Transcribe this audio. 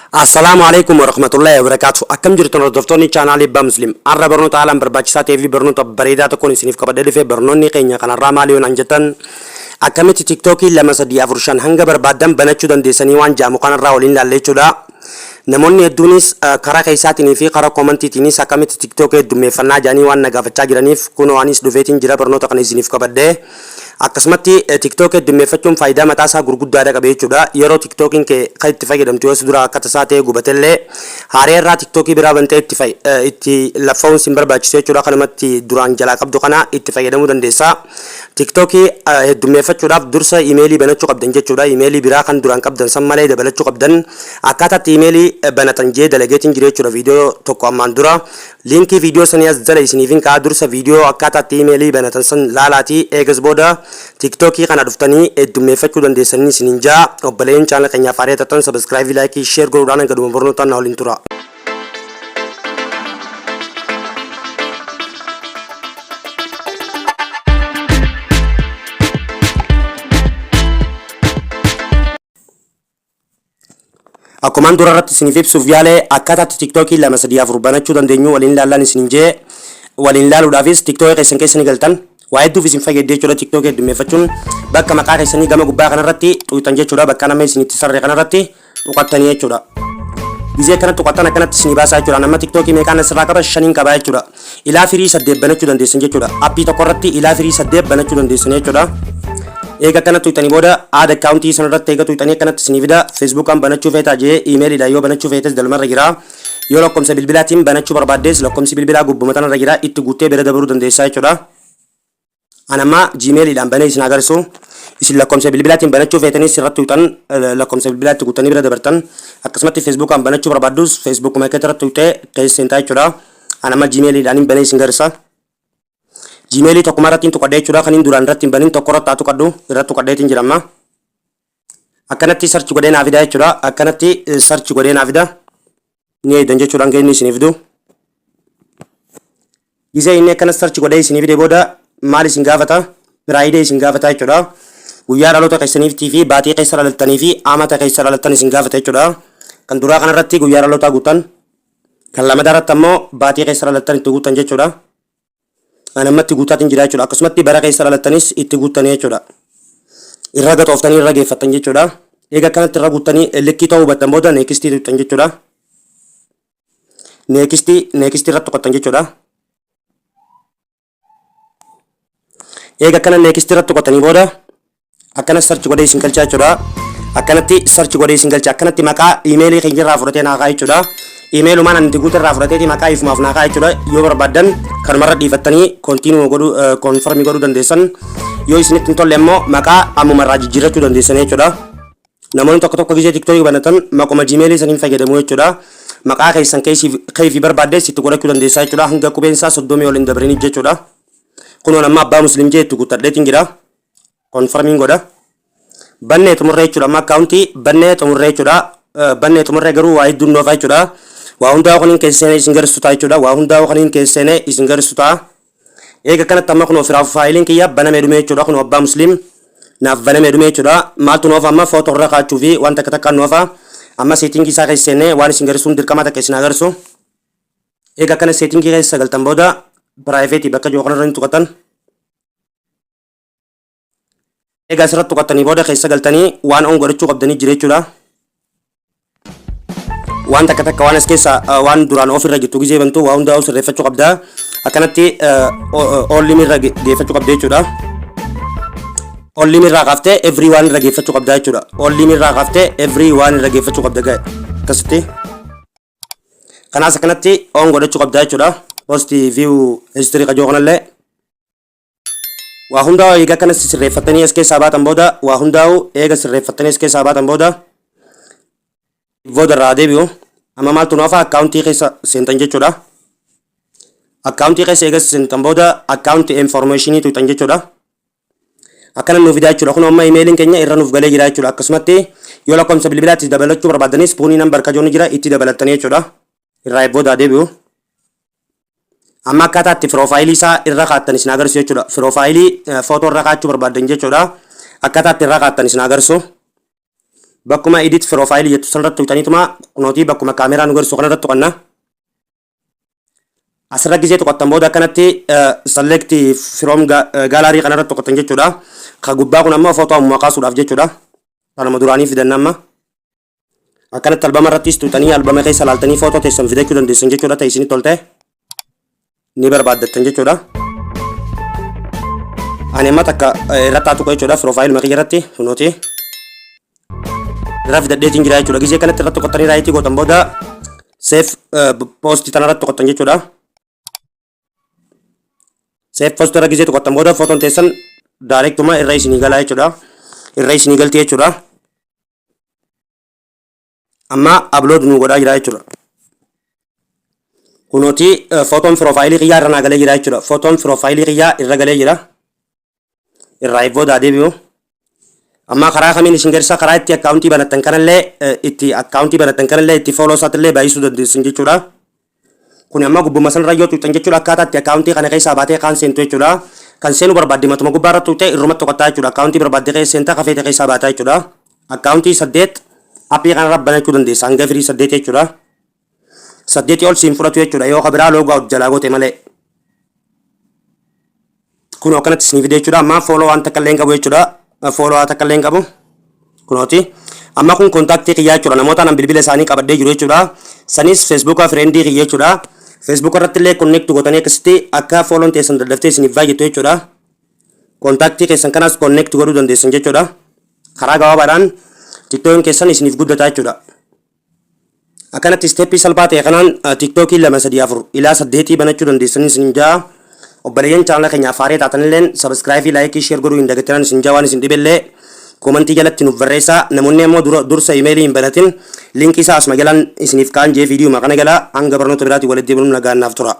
Assalamualaikum warahmatullahi wabarakatuh. Akkam jirtan hordoftoonni chaanaalii Abbaa Muslim. Har'a barnoota haalaan barbaachisaa ta'ee fi barnoota bareedaa tokkoon isiniif qabadhee dhufee barnoonni keenya kanarraa maali yoon jettan akkamitti TikTokii 2-3-4-5 hanga barbaadan banachuu dandeessanii waan jaamu kanarraa waliin ilaalle jechuudha. Namoonni hedduunis karaa keessaatiin fi karaa koomentiitiinis akkamitti TikTok heddummeeffannaa jedhanii waan nagaafachaa jiraniif kun waanis dhufeetiin jira barnoota kana isiniif qabadhee. Akkasumatti TikTok heddummeeffachuun faayidaa mataa isaa gurguddaadha qaba jechuudha. Yeroo TikTokiin kan itti fayyadamtu yoo dura akka tasaa ta'e gubatellee haaree irraa TikTokii biraa bantee itti laffa'uun sin barbaachisu jechuudha. Kanumatti duraan jalaa qabdu kana itti fayyadamuu dandeessa. TikTokii heddummeeffachuudhaaf dursa iimeelii banachuu qabdan jechuudha. Iimeelii biraa kan duraan qabdan san malee dabalachuu qabdan. Akkaataatti iimeelii banatan jee dalageetiin jira jechuudha. Viidiyoo tokko ammaan dura liinkii viidiyoo sanii as jala isiniifin ka'a dursa viidiyoo akkaataatti iimeelii banatan san laalaatii eegas booda TikTokii kana dhuftanii heddummeeffachuu dandeessanii isiniin jaa obboleen chaanala keenyaaf haaree taatan subscribe like share godhuudhaan hanga dhuma barnootaan na waliin tura. Akkumaan dura irratti isiniif ibsuuf yaale akkaataatti TikTokii 2-3-4 banachuu dandeenyu waliin ilaallan isiniin jee waliin ilaaluudhaafis TikTokii keessan galtan waa hedduuf isin fayyadee jechuudha. TikTok heddummeeffachuun bakka maqaa keessanii gama gubbaa kanarratti xuqxan jechuudha. Bakka nama isinitti sarree kanarratti xuqattanii jechuudha. Gizee kanatti xuqattan akkanatti isinii baasaa jechuudha. Nama TikTokii meeqaan asirraa qaba 5 qabaa jechuudha. Ilaa firii 8 banachuu dandeessan jechuudha. Appii tokko irratti ilaa firii 8 banachuu dandeessan jechuudha. Eega kanatti xuqxanii booda aad akkaawuntii sanarratti eega xuqxanii akkanatti isinii fida. Feesbuukaan banachuu feetaa jee iimeeliidhaan yoo banachuu feetes dalmarra jira. Yoo lakkoomsa bilbilaatiin banachuu barbaaddes lakkoomsi bilbilaa gubbuma tanarra jira. Itti guuttee bira dabaruu dandeessaa jechuudha. Anama Gmailidhaan banee isin agarsiisu isin lakkoomsa bilbilaatiin banachuu feetanis irratti xuqxan lakkoomsa bilbilaatti guuttanii bira dabartan akkasumatti Feesbuukaan banachuu barbaaddus Feesbuukuma akka irratti xuqxee keesseentaa jechuudha. Anama Gmailidhaan banee isin agarsiisa. Gmailii tokkuma irratti tuqadhee jechuudha. Kaniin duraan irratti hin banin tokko irratti tuqadhu irratti tuqadheetiin jira amma. Akkanatti sarchi godhee naa fida jechuudha. Akkanatti sarchi godhee naa fida. Ni eedan jechuudha hanga inni isiniif fidu. Gizee inni akkana sarchi godhee isiniif fide booda maal isin gaafata? Biraayidee isin gaafata jechuudha. Guyyaa dhaloota keessaniiftii fi baatii keessa dhalattanii fi amata keessa dhalattan isin gaafata jechuudha. Kan duraa kanarratti guyyaa dhalootaa guutan. Kan lamadaarratti ammoo baatii keessa dhalattan itti guutan jechuudha. Anamatti guutaatiin jira jechuudha. Akkasumatti bara keessa dhalattanis itti guuttanii jechuudha. Irra gaxooftanii irra geeffattan jechuudha. Eega kanatti irra guuttanii likkii ta'uu hubattan booda neekistii tuqxan jechuudha. Neekistii irratti tuqattan jechuudha. Eega kana neekistii irratti tuqattanii booda akkana sarchi godhee isin galchaa jechuudha. Akkanatti sarchi godhee isin galcha. Akkanatti maqaa iimeelii keenya irraa fudhatee naa kaa'aa jechuudha. Iimeelumaan ani itti guute irraa fudhateeti maqaa ifumaaf naa kaa'aa jechuudha. Yoo barbaadan kanumarra dhiifattanii kontiinuu godhuu koonfarmii godhuu dandeessan. Yoo isinitti hin tolle immoo maqaa ammumarraa jijjiirrachuu dandeessan jechuudha. Namoonni tokko tokko gizee TikTokii banatan maquma Gmailii saniin fayyadamu jechuudha. Maqaa keessan keefii barbaaddes itti godhachuu dandeessaa jechuudha. Hanga qubeensaa 30 waliin dabalanii jechuudha. Kunoon amma Abbaa Muslim jee itti guuttadheetiin jira. Koonfarmiin godha. Bannee xumurree jechuudha. Amma akkaawuntii bannee xumurree jechuudha. Bannee xumurree garuu waa hedduun dhoofaa jechuudha. Waa hundaa kaniin keessanii isin garsiisu ta'a jechuudha. Waa hundaa kaniin keessanii isin garsiisu ta'a. Eega kanatti amma kunoo firaaf faayiliin kiyya banamee dhumee jechuudha. Kunoo Abbaa Muslim naaf banamee dhumee jechuudha. Maaltu noofa amma footoo irra kaachuu fi waan takka takkaan noofa. Amma seetingii isaa keessanii waan isin garsiisuun dirqama takka isin agarsiisu. Eega kana seetingii keessa galtan booda piraayiveetii bakka jiru kanarra ni tuqatan. Egaa asirratti tuqattanii booda keessa galtanii waan on godhachuu qabdanii jira jechuudha. Waan takka takka waan as keessa waan duraan ofirra jirtu gizee bantu waa hundaa sirreeffachuu qabda. Akkanatti oolliin irra geeffachuu qabda jechuudha. Oolliin irraa kaaftee every waan irra geeffachuu qabda jechuudha. Oolliin irraa kaaftee every waan irra geeffachuu qabda ga'e. Akkasitti. Kanaas akkanatti on godhachuu qabda jechuudha. Post view history qajoo kanallee. Waa hundaa eega kanas sirreeffattanii as keessaa baatan booda waa hundaa'u eega sirreeffattanii as keessaa baatan booda irraa deebi'u. Amma maaltu noofa akkaawuntii keessa seentan jechuudha. Akkaawuntii keessa eega seentan booda akkaawuntii informationii tuqxan jechuudha. Akkana nuuf fidaa jechuudha. Kun amma iimeeliin keenya irra nuuf galee jira jechuudha. Akkasumatti yoo lakkoomsa bilbilaatti dabalachuu barbaadanis puunii nambar kajoon jira itti dabalattanii jechuudha. Irraa booda deebi'u. Amma akkaataatti piroofaayilii isaa irra kaattan isin agarsiisu jechuudha. Piroofaayilii footoo irra kaachuu barbaadan jechuudha. Akkaataatti irra kaattan isin agarsiisu. bakkuma edit profile jettu sanarratti tuqxaniituma kunooti bakkuma kaameraa nu garsu kanarratti tuqanna. Asirra gisee tuqattan booda akkanatti select from gallery kanarratti tuqattan jechuudha. Ka gubbaa kun amma footoo ammoo kaasuudhaaf jechuudha. Kanuma duraanii fidanna amma. Akkanatti albama irrattis tuqxanii albama keessa laaltanii footoo teessan fidachuu dandeessan jechuudha. Ta'e isinitti tolte ni barbaaddattan jechuudha. Ani amma takka irratti tuqa jechuudha profile makiyya irratti kunooti. Irraa fidadheetiin jira jechuudha. Gisee kanatti irratti tuqattanii raayitii gootan booda save post tanarratti tuqattan jechuudha. Save post irra gisee tuqattan booda footoon teessan directuma irra isinii galaa jechuudha. Irra isinii galti jechuudha. Amma upload nu godhaa jira jechuudha. Kunooti footoon profile kiyyaa irra naa galee jira jechuudha. Footoon profile kiyyaa irra galee jira. Irraa iboodaa deebi'u. Amma karaa kamiin isin garsa karaa itti akkaawuntii banattan kanallee itti follow saatillee baay'isuu dandeessan jechuudha. Kun amma gubbuma sanarra yoo tuqxan jechuudha akkaataa itti akkaawuntii kana keessaa baatee kan seentu jechuudha. Kan seenu barbaadde matuma gubbaa irratti tuqxee irrumatti tuqattaa jechuudha. Akkaawuntii barbaadde keessa seentaa kafeete keessaa baataa jechuudha. Akkaawuntii 8 appii kanarra banachuu dandeessa hanga firii 8 jechuudha. 8 ol siin fudhatu jechuudha yoo kabiraa loogoo out jalaa goote malee. Kun akkanatti isin fide jechuudha. Amma follow waan takka illee hin qabu jechuudha. Follow waan takka illee hin qabu. Kunooti. Amma kun kontaaktii kiyyaa jechuudha. Namoota nan bilbila isaanii qabadhee jiru jechuudha. Sanis Facebook friendii kiyya jechuudha. Facebook irratti illee connect gootanii akkasitti akka follow teessan daddaftee isiniif baay'attu jechuudha. Kontaaktii keessan kanas connect godhuu dandeessan jechuudha. Karaa gabaabaadhaan TikTok keessan isiniif guddataa jechuudha. Akkanatti steppii salphaa ta'e kanaan TikTok 2 3 4 ilaa 8 banachuu dandeessan isin jaa. Obboleeyyan chaanala keenyaaf haaree taatanilleen subscribe like share godhuu hin dagatinaan isin jaa waan isin dhibellee komentii jalatti nuuf barreessaa. Namoonni immoo dursa emailii hin banatin linkii isaa asuma jalaan isiniif kaan jee viidiyoo maqana galaa hanga barnoota biraatti walitti deebinuun nagaan naaf tura.